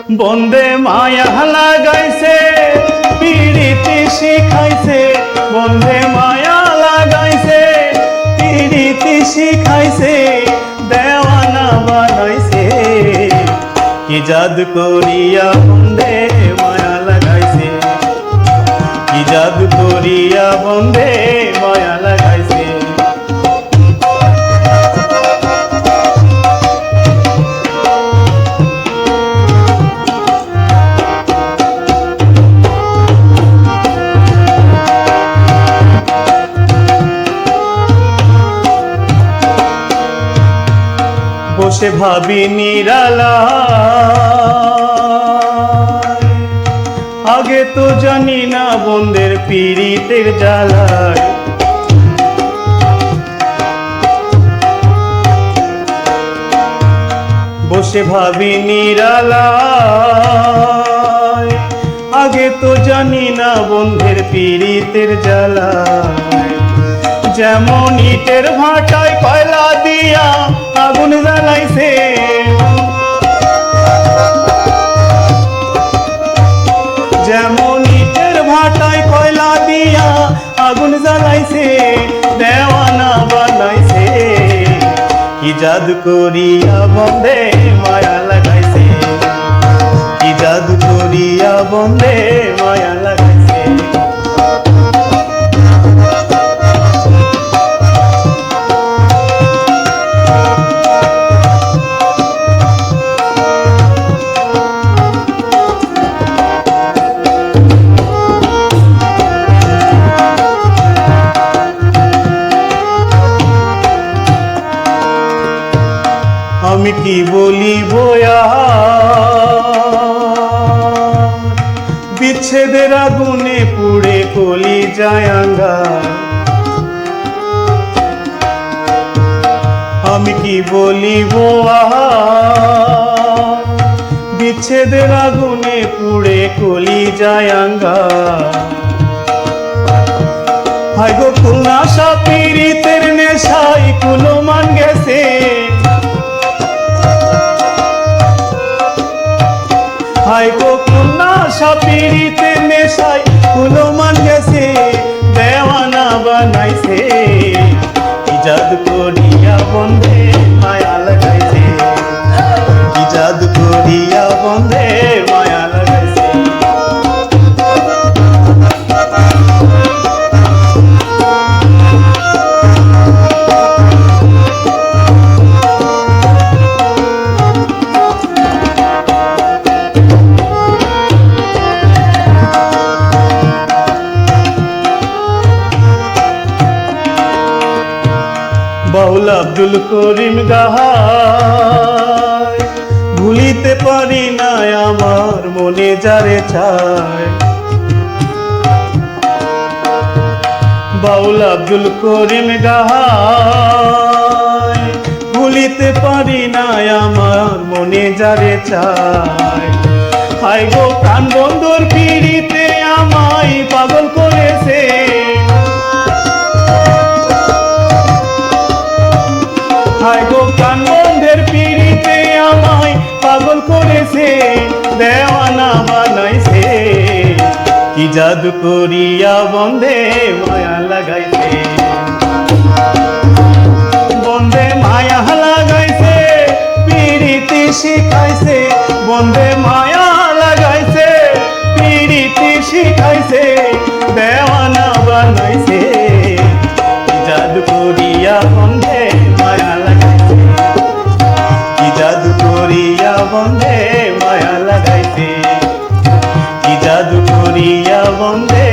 বন্দে মায়া লাগাইছে পিড়িতি শিখাইছে, বন্দে মায়া লাগাইছে পিড়িতি শিখাইছে, দেওয়ানা বানাইছে। কি জাদু করিয়া বন্দে মায়া লাগাইছে, কি জাদু করিয়া বন্দে মায়া লাগাইছে। বসে ভাবি নিরালায়, আগে তো জানি না বন্দের পীড়িতের জ্বালায়। বসে ভাবি নিরালায়, আগে তো জানি না বন্ধের পীড়িতের জ্বালায়। যেমন ইটের ভাটায় কয়লা দিয়া আগুন জ্বালাইছে, যেমন ইটের ভাটায় কয়লা দিয়া আগুন জ্বালাইছে, দেওয়ানা বানাইছে। কি জাদু করিয়া বন্দে মায়া লাগাইছে, কি জাদু করিয়া বন্দে মায়া লাগাইছে। আমি কি বলিব বিচ্ছেদের আগুনে পুড়ে কলি যায় আঙ্গার। আমি কি বলিব বিচ্ছেদের আগুনে পুড়ে কলি যায় আঙ্গার। হায় গো খুলনা সাপিরিতের নেশাই কুলমান গেছে, হায় গো খুলনা সাপিরিতের নেশাই কুলমান গেছে, দেওয়ানা বানাইছে। কি জাদু করিয়া বন্দে মায়া লাগাইছে, কি জাদু করিয়া বন্দে মায়া লাগাইছে। বাউল আব্দুল করিম গাহায়, ভুলিতে পারি না আমার মনে যারে চায়। বাউল আব্দুল করিম গাহায়, ভুলিতে পারি না আমার মনে যারে চায়। হায় গো প্রাণ বন্ধুর পিড়িতে আমায় পাগল করেছে, হায় গো প্রাণ বন্ধের পিড়িতে আমায় পাগল করেছে, দেওয়ানা বানাইছে। কি জাদু করিয়া বন্দে মায়া লাগাইছে, বন্দে মায়া লাগাইছে পিড়িতি শিখাইছে, বন্দে মায়া লাগাইছে পিড়িতি শিখাইছে, দেওয়ানা বানাইছে। কি জাদু করিয়া বন্দে মায়া লাগাইছে, কি জাদু করিয়া বন্দে মায়া লাগাইছে, কি জাদু করিয়া বন্দে